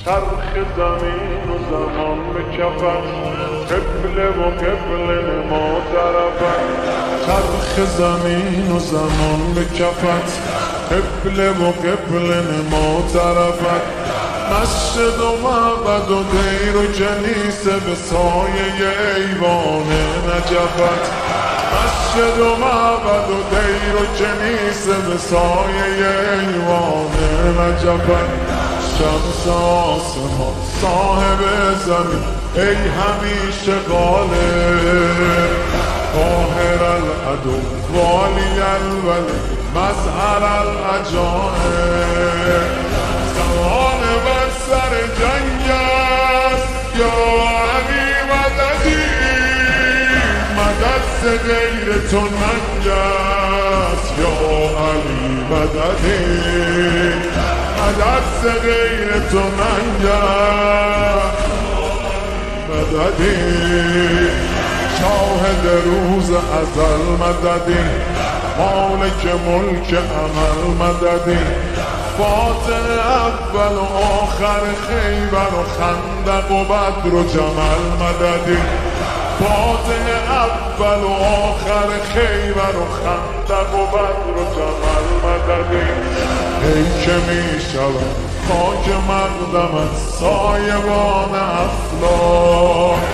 چرخ زمین و زمان به کفت، قبله و قبله ما طرفت. چرخ زمین و زمان به کفت، قبله و قبله ما طرفت. مسجد و معبد و دیر و کنیسه به سایه ایوان نجفت. مسجد و معبد و دیر و کنیسه به سایه ایوان نجفت. شمس آسمان صاحب زمین ای همیشه غالب، قاهر العدو والی الولی مظهر العجائب. زمان بر سر جنگ است یا علی مددی، مدد ز غیر تو ننگ است یا علی مددی، مدد ز غیر تو ننگ است مددی. شاهد روز ازل مددی، مالک ملک عمل مددی. فاتح اول و آخر خیبر و خندق و بدر و جمل مددی. فاتح اول و آخر خیبر و خندق و بدر و جمل مددی. ای که می شود خاک مقدمت سایبان افلاک،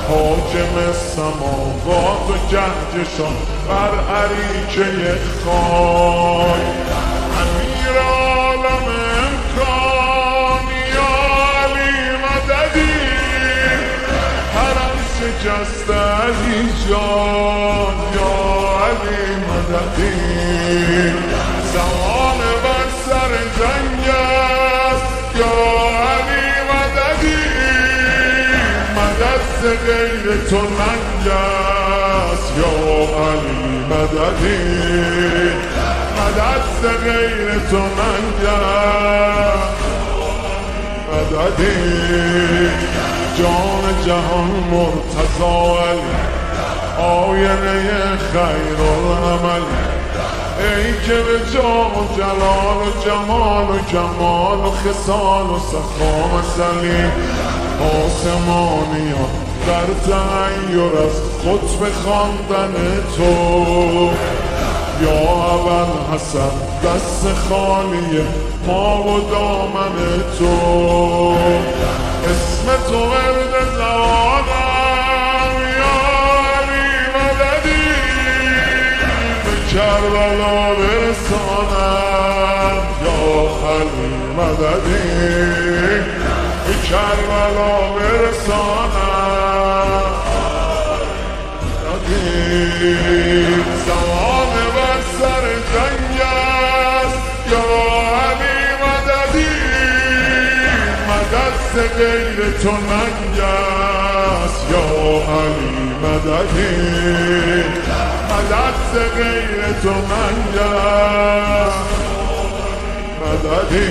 حاکم سماوات و کهکشان بر اریکه خاک. امیر عالم امکان یا علی مددی، حرم شکست علی جان یا علی مددی. زمان بر سر جنگ است یا علی مددی، مدد ز غیر تو ننگ است یا علی مددی، مدد ز غیر تو ننگ است مددی. جان جهان مرتضی علی، آینه خیر العمل، ای که به جاه و جلال و جمال و کمال و خصال و سخا مثلی. آسمانیان در تغییر از خطب خواندن تو، یا اول حسن دست خالی ما و دامن تو. اسم تو ورد زبانم یا علی مددی، به کربلا برسانم یا علی مددی، به کربلا برسانم زمان بر سر جنگ است یا علی مددی، مدد ز غیر تو ننگ است یا علی مددی، مدد ز غیر تو ننگ است مددی.